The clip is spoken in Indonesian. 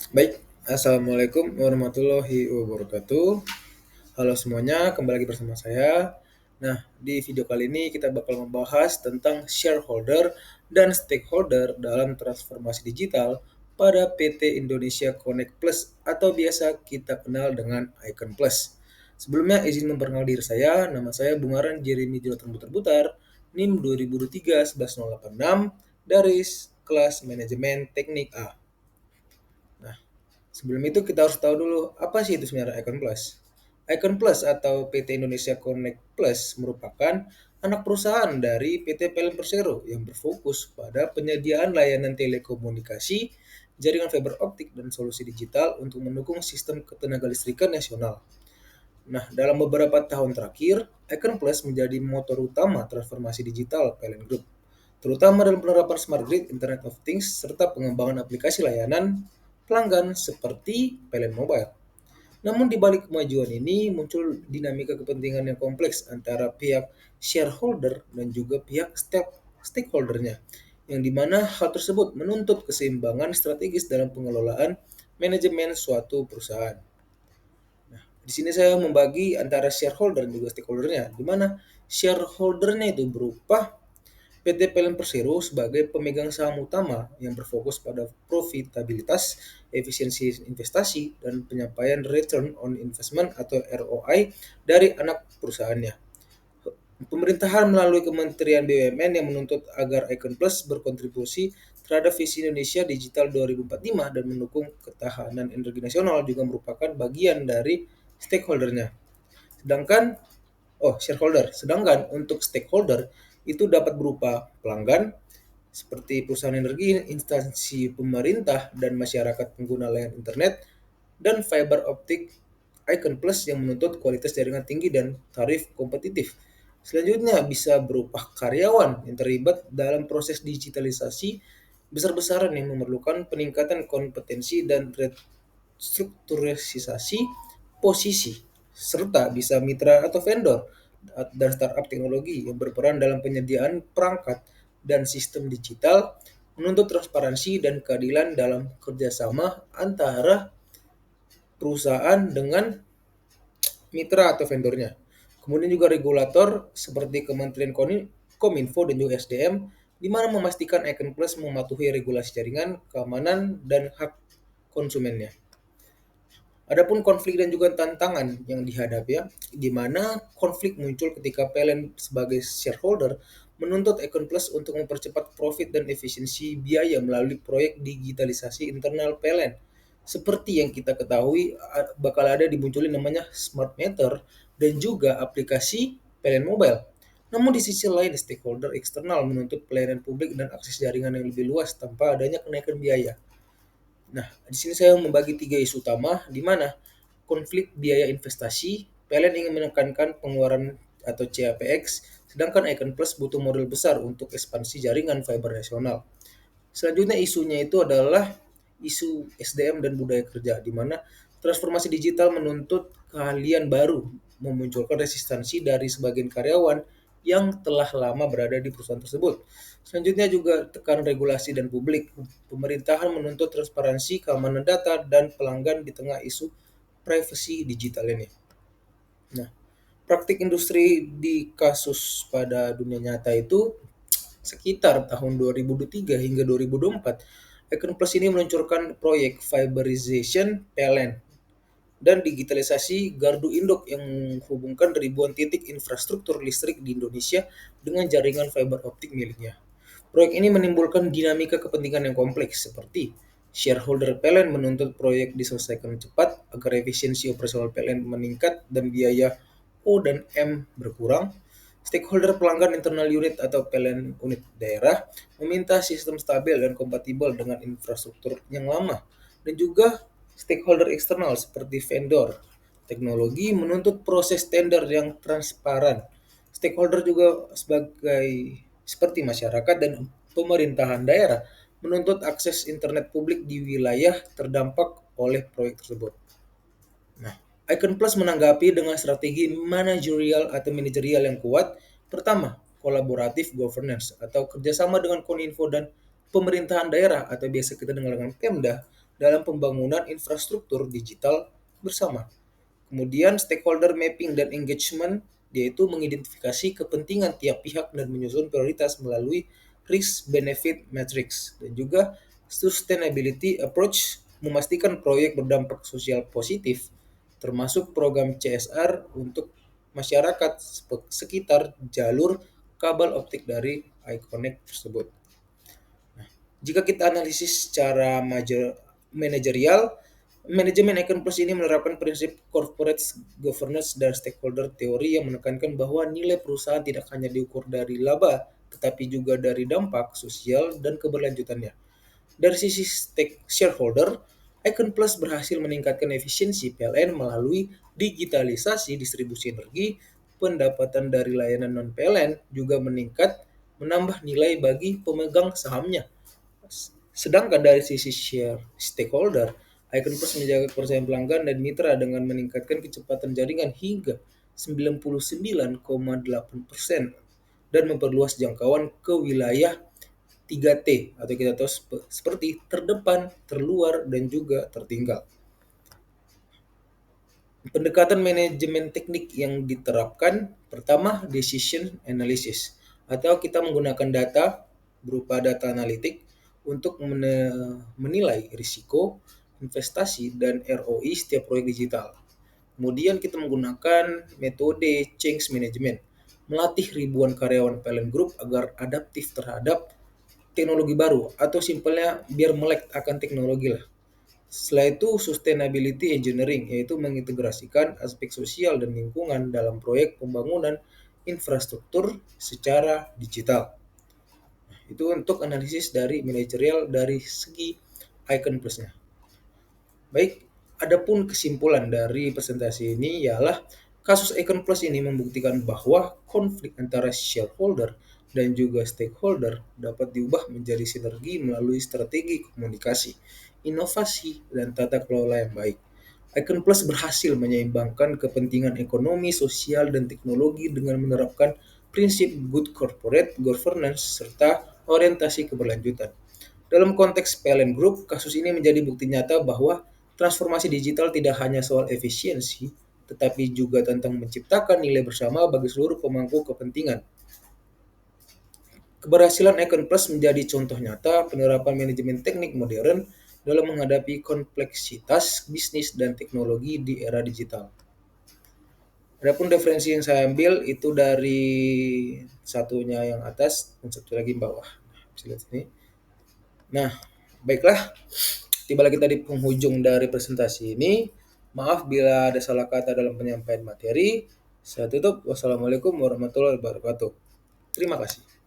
Baik, Assalamualaikum warahmatullahi wabarakatuh. Halo semuanya, kembali lagi bersama saya. Nah, di video kali ini kita bakal membahas tentang shareholder dan stakeholder dalam transformasi digital pada PT Indonesia Connect Plus atau biasa kita kenal dengan Icon Plus. Sebelumnya izin memperkenalkan diri saya, nama saya Bungaran Jeremy Jonathan Butar-Butar, NIM 2023 11086 dari kelas Manajemen Teknik A. Nah, sebelum itu kita harus tahu dulu apa sih itu sebenarnya Icon Plus. Icon Plus atau PT Indonesia Connect Plus merupakan anak perusahaan dari PT PLN Persero yang berfokus pada penyediaan layanan telekomunikasi, jaringan fiber optik dan solusi digital untuk mendukung sistem ketenaga listrikan nasional. Nah, dalam beberapa tahun terakhir, Icon Plus menjadi motor utama transformasi digital PLN Group, terutama dalam penerapan Smart Grid, Internet of Things, serta pengembangan aplikasi layanan pelanggan seperti PLN Mobile. Namun di balik kemajuan ini muncul dinamika kepentingan yang kompleks antara pihak shareholder dan juga pihak stakeholdernya, yang dimana hal tersebut menuntut keseimbangan strategis dalam pengelolaan manajemen suatu perusahaan. Di sini saya membagi antara shareholder dan juga stakeholdernya, di mana shareholdernya itu berupa PT PLN Persero sebagai pemegang saham utama yang berfokus pada profitabilitas, efisiensi investasi, dan penyampaian return on investment atau ROI dari anak perusahaannya. Pemerintahan melalui Kementerian BUMN yang menuntut agar Icon Plus berkontribusi terhadap visi Indonesia Digital 2045 dan mendukung ketahanan energi nasional juga merupakan bagian dari stakeholdernya. Sedangkan shareholder. Sedangkan untuk stakeholder itu dapat berupa pelanggan seperti perusahaan energi, instansi pemerintah dan masyarakat pengguna layanan internet dan fiber optik Icon Plus yang menuntut kualitas jaringan tinggi dan tarif kompetitif. Selanjutnya bisa berupa karyawan yang terlibat dalam proses digitalisasi besar-besaran yang memerlukan peningkatan kompetensi dan restrukturisasi posisi, serta bisa mitra atau vendor dan startup teknologi yang berperan dalam penyediaan perangkat dan sistem digital, menuntut transparansi dan keadilan dalam kerjasama antara perusahaan dengan mitra atau vendornya. Kemudian juga regulator seperti Kementerian Kominfo dan juga SDM, di mana memastikan Icon Plus mematuhi regulasi jaringan, keamanan, dan hak konsumennya. Adapun konflik dan juga tantangan yang dihadapi ya, di mana konflik muncul ketika PLN sebagai shareholder menuntut Icon Plus untuk mempercepat profit dan efisiensi biaya melalui proyek digitalisasi internal PLN. Seperti yang kita ketahui bakal ada dimunculin namanya Smart Meter dan juga aplikasi PLN Mobile. Namun di sisi lain, stakeholder eksternal menuntut pelayanan publik dan akses jaringan yang lebih luas tanpa adanya kenaikan biaya. Nah, di sini saya membagi tiga isu utama, di mana konflik biaya investasi, PLN ingin menekankan pengeluaran atau CAPX, sedangkan Icon Plus butuh modal besar untuk ekspansi jaringan fiber nasional. Selanjutnya isunya itu adalah isu SDM dan budaya kerja, di mana transformasi digital menuntut keahlian baru, memunculkan resistensi dari sebagian karyawan yang telah lama berada di perusahaan tersebut. Selanjutnya juga tekanan regulasi dan publik. Pemerintahan menuntut transparansi, keamanan data, dan pelanggan di tengah isu privacy digital ini. Nah, praktik industri di kasus pada dunia nyata itu sekitar tahun 2023 hingga 2024, Icon Plus ini meluncurkan proyek fiberization PLN dan digitalisasi gardu induk yang menghubungkan ribuan titik infrastruktur listrik di Indonesia dengan jaringan fiber optik miliknya. Proyek ini menimbulkan dinamika kepentingan yang kompleks seperti shareholder PLN menuntut proyek diselesaikan cepat agar efisiensi operasional PLN meningkat dan biaya O dan M berkurang. Stakeholder pelanggan internal unit atau PLN unit daerah meminta sistem stabil dan kompatibel dengan infrastruktur yang lama. Dan juga stakeholder eksternal seperti vendor teknologi menuntut proses tender yang transparan. Stakeholder juga sebagai seperti masyarakat dan pemerintahan daerah menuntut akses internet publik di wilayah terdampak oleh proyek tersebut. Nah, Icon Plus menanggapi dengan strategi manajerial yang kuat. Pertama, kolaboratif governance atau kerjasama dengan Kominfo dan pemerintahan daerah atau biasa kita dengar dengan Pemda dalam pembangunan infrastruktur digital bersama. Kemudian stakeholder mapping dan engagement yaitu mengidentifikasi kepentingan tiap pihak dan menyusun prioritas melalui risk benefit matrix, dan juga sustainability approach memastikan proyek berdampak sosial positif termasuk program CSR untuk masyarakat sekitar jalur kabel optik dari iConnect tersebut. Jika kita analisis secara manajerial, manajemen Icon Plus ini menerapkan prinsip corporate governance dan stakeholder teori yang menekankan bahwa nilai perusahaan tidak hanya diukur dari laba, tetapi juga dari dampak sosial dan keberlanjutannya. Dari sisi shareholder, Icon Plus berhasil meningkatkan efisiensi PLN melalui digitalisasi distribusi energi, pendapatan dari layanan non-PLN juga meningkat, menambah nilai bagi pemegang sahamnya. Sedangkan dari sisi share stakeholder, Icon Plus menjaga kepercayaan pelanggan dan mitra dengan meningkatkan kecepatan jaringan hingga 99,8% dan memperluas jangkauan ke wilayah 3T atau kita tahu seperti terdepan, terluar, dan juga tertinggal. Pendekatan manajemen teknik yang diterapkan, pertama decision analysis, atau kita menggunakan data berupa data analitik untuk menilai risiko, investasi, dan ROI setiap proyek digital. Kemudian kita menggunakan metode change management, melatih ribuan karyawan PLN Group agar adaptif terhadap teknologi baru, atau simpelnya biar melek akan teknologi lah. Setelah itu sustainability engineering, yaitu mengintegrasikan aspek sosial dan lingkungan dalam proyek pembangunan infrastruktur secara digital. Itu untuk analisis dari manajerial dari segi Icon Plus-nya. Baik, adapun kesimpulan dari presentasi ini ialah kasus Icon Plus ini membuktikan bahwa konflik antara shareholder dan juga stakeholder dapat diubah menjadi sinergi melalui strategi komunikasi, inovasi, dan tata kelola yang baik. Icon Plus berhasil menyeimbangkan kepentingan ekonomi, sosial, dan teknologi dengan menerapkan prinsip good corporate governance serta orientasi keberlanjutan. Dalam konteks PLN Group, kasus ini menjadi bukti nyata bahwa transformasi digital tidak hanya soal efisiensi, tetapi juga tentang menciptakan nilai bersama bagi seluruh pemangku kepentingan. Keberhasilan Icon Plus menjadi contoh nyata penerapan manajemen teknik modern dalam menghadapi kompleksitas bisnis dan teknologi di era digital. Adapun referensi yang saya ambil itu dari satunya yang atas dan satu lagi yang bawah. Bisa lihat sini. Nah, baiklah, tibalah kita di penghujung dari presentasi ini. Maaf bila ada salah kata dalam penyampaian materi. Saya tutup. Wassalamualaikum warahmatullahi wabarakatuh. Terima kasih.